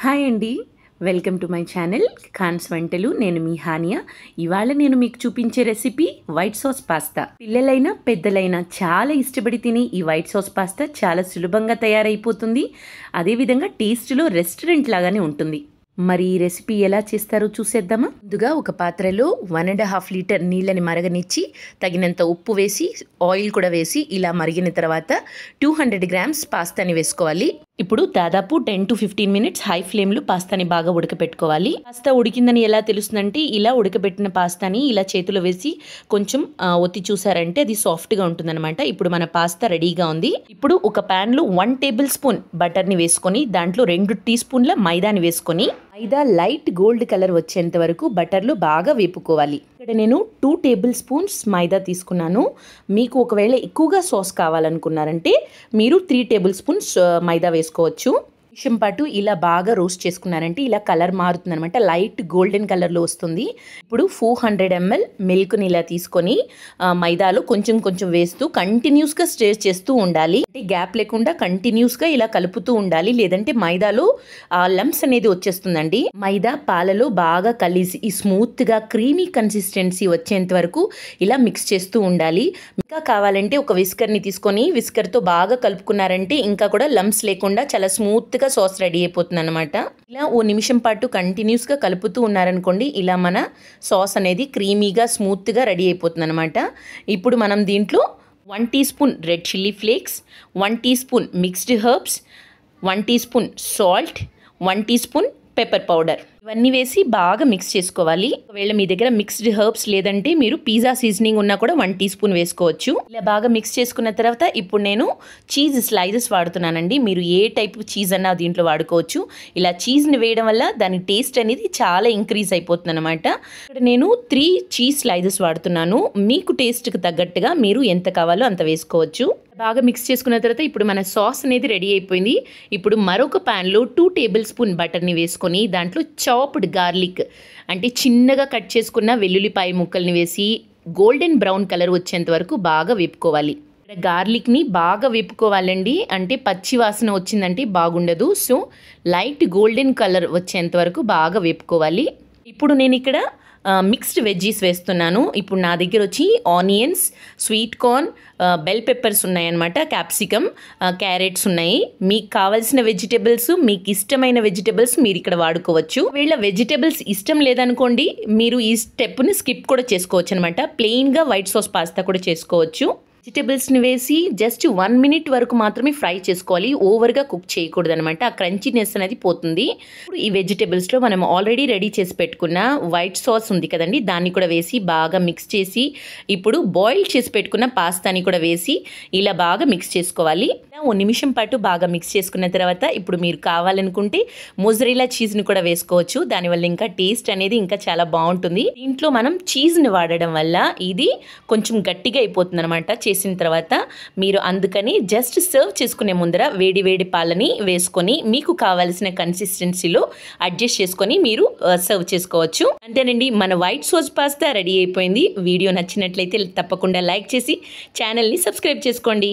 Hi అండి, welcome to my channel ఖాన్స్ వంటలు. నేను మీ హానియా. ఇవాళ నేను మీకు చూపించే రెసిపీ వైట్ సాస్ పాస్తా. పిల్లలైనా పెద్దలైనా చాలా ఇష్టపడి తిని ఈ వైట్ సాస్ పాస్తా చాలా సులభంగా తయారైపోతుంది. అదేవిధంగా టేస్ట్లో రెస్టారెంట్ లాగానే ఉంటుంది. మరి ఈ రెసిపీ ఎలా చేస్తారో చూసేద్దామా. ముందుగా ఒక పాత్రలో 1.5 లీటర్ నీళ్ళని మరగనిచ్చి తగినంత ఉప్పు వేసి ఆయిల్ కూడా వేసి ఇలా మరిగిన తర్వాత 200 గ్రామ్స్ పాస్తాని వేసుకోవాలి. ఇప్పుడు దాదాపు 10 to 15 మినిట్స్ హై ఫ్లేమ్లో పాస్తాని బాగా ఉడకపెట్టుకోవాలి. పాస్తా ఉడికిందని ఎలా తెలుస్తుందంటే ఇలా ఉడకబెట్టిన పాస్తాని ఇలా చేతిలో వేసి కొంచెం ఒత్తి చూసారంటే అది సాఫ్ట్గా ఉంటుందన్నమాట. ఇప్పుడు మన పాస్తా రెడీగా ఉంది. ఇప్పుడు ఒక ప్యాన్లో 1 టేబుల్ స్పూన్ బటర్ని వేసుకొని దాంట్లో 2 టీ స్పూన్ల మైదాని వేసుకొని మైదా లైట్ గోల్డ్ కలర్ వచ్చేంత వరకు బటర్లో బాగా వేపుకోవాలి. ఇక్కడ నేను 2 టేబుల్ స్పూన్స్ మైదా తీసుకున్నాను. మీకు ఒకవేళ ఎక్కువగా సాస్ కావాలనుకున్నారంటే మీరు 3 టేబుల్ స్పూన్స్ మైదా వేసుకోవచ్చు. నిమిషం పాటు ఇలా బాగా రోస్ట్ చేసుకున్నారంటే ఇలా కలర్ మారుతుంది అనమాట, లైట్ గోల్డెన్ కలర్లో వస్తుంది. ఇప్పుడు 400 ml మిల్క్ని ఇలా తీసుకొని మైదాలో కొంచెం కొంచెం వేస్తూ కంటిన్యూస్గా స్టిర్ చేస్తూ ఉండాలి. అంటే గ్యాప్ లేకుండా కంటిన్యూస్గా ఇలా కలుపుతూ ఉండాలి, లేదంటే మైదాలో లంప్స్ అనేది వచ్చేస్తుందండి. మైదా పాలలో బాగా కలిసి ఈ స్మూత్గా క్రీమీ కన్సిస్టెన్సీ వచ్చేంత వరకు ఇలా మిక్స్ చేస్తూ ఉండాలి. ఇంకా కావాలంటే ఒక విస్కర్ని తీసుకొని విస్కర్తో బాగా కలుపుకున్నారంటే ఇంకా కూడా లంప్స్ లేకుండా చాలా స్మూత్గా సాస్ రెడీ అయిపోతుంది అనమాట. ఇలా ఓ నిమిషం పాటు కంటిన్యూస్గా కలుపుతూ ఉన్నారనుకోండి, ఇలా మన సాస్ అనేది క్రీమీగా స్మూత్గా రెడీ అయిపోతుంది అనమాట. ఇప్పుడు మనం దీంట్లో 1 teaspoon red chilli flakes, 1 teaspoon mixed herbs, 1 teaspoon salt, 1 teaspoon pepper powder ఇవన్నీ వేసి బాగా మిక్స్ చేసుకోవాలి. ఒకవేళ మీ దగ్గర మిక్స్డ్ హర్బ్స్ లేదంటే మీరు పిజ్జా సీజనింగ్ ఉన్నా కూడా 1 టీ స్పూన్ వేసుకోవచ్చు. ఇలా బాగా మిక్స్ చేసుకున్న తర్వాత ఇప్పుడు నేను చీజ్ స్లైసెస్ వాడుతున్నానండి. మీరు ఏ టైప్ చీజ్ అన్నా దీంట్లో వాడుకోవచ్చు. ఇలా చీజ్ని వేయడం వల్ల దాని టేస్ట్ అనేది చాలా ఇంక్రీజ్ అయిపోతుంది అనమాట. ఇక్కడ నేను 3 చీజ్ స్లైసెస్ వాడుతున్నాను. మీకు టేస్ట్కి తగ్గట్టుగా మీరు ఎంత కావాలో అంత వేసుకోవచ్చు. బాగా మిక్స్ చేసుకున్న తర్వాత ఇప్పుడు మన సాస్ అనేది రెడీ అయిపోయింది. ఇప్పుడు మరొక ప్యాన్లో 2 టేబుల్ స్పూన్ బటర్ని వేసుకొని దాంట్లో చాప్డ్ గార్లిక్ అంటే చిన్నగా కట్ చేసుకున్న వెల్లుల్లిపాయ ముక్కల్ని వేసి గోల్డెన్ బ్రౌన్ కలర్ వచ్చేంత వరకు బాగా వేపుకోవాలి. ఇక్కడ గార్లిక్ని బాగా వేపుకోవాలండి, అంటే పచ్చి వాసన వచ్చిందంటే బాగుండదు. సో లైట్ గోల్డెన్ కలర్ వచ్చేంత వరకు బాగా వేపుకోవాలి. ఇప్పుడు నేను ఇక్కడ మిక్స్డ్ వెజ్జీస్ వేస్తున్నాను. ఇప్పుడు నా దగ్గర వచ్చి onions, sweet corn, bell peppers ఉన్నాయన్నమాట, క్యాప్సికమ్, క్యారెట్స్ ఉన్నాయి. మీకు కావాల్సిన వెజిటేబుల్స్, మీకు ఇష్టమైన వెజిటేబుల్స్ మీరు ఇక్కడ వాడుకోవచ్చు. వీళ్ళ వెజిటేబుల్స్ ఇష్టం లేదనుకోండి, మీరు ఈ స్టెప్ని స్కిప్ కూడా చేసుకోవచ్చు అనమాట. ప్లెయిన్గా వైట్ సాస్ పాస్తా కూడా చేసుకోవచ్చు. వెజిటేబుల్స్ని వేసి జస్ట్ 1 మినిట్ వరకు మాత్రమే ఫ్రై చేసుకోవాలి, ఓవర్గా కుక్ చేయకూడదు అనమాట. ఆ క్రంచీనెస్ అనేది పోతుంది. ఇప్పుడు ఈ వెజిటేబుల్స్లో మనం ఆల్రెడీ రెడీ చేసి పెట్టుకున్న వైట్ సాస్ ఉంది కదండి, దాన్ని కూడా వేసి బాగా మిక్స్ చేసి ఇప్పుడు బాయిల్ చేసి పెట్టుకున్న పాస్తాని కూడా వేసి ఇలా బాగా మిక్స్ చేసుకోవాలి. 1 నిమిషం పాటు బాగా మిక్స్ చేసుకున్న తర్వాత ఇప్పుడు మీరు కావాలనుకుంటే మొజరెల్లా చీజ్ని కూడా వేసుకోవచ్చు. దానివల్ల ఇంకా టేస్ట్ అనేది ఇంకా చాలా బాగుంటుంది. దీంట్లో మనం చీజ్ని వాడడం వల్ల ఇది కొంచెం గట్టిగా అయిపోతుంది అనమాట చేసిన తర్వాత. మీరు అందుకని జస్ట్ సర్వ్ చేసుకునే ముందర వేడి వేడి పాలని వేసుకొని మీకు కావాల్సిన కన్సిస్టెన్సీలో అడ్జస్ట్ చేసుకొని మీరు సర్వ్ చేసుకోవచ్చు. అంతేనండి, మన వైట్ సాస్ పాస్తా రెడీ అయిపోయింది. వీడియో నచ్చినట్లయితే తప్పకుండా లైక్ చేసి ఛానల్ని సబ్స్క్రైబ్ చేసుకోండి.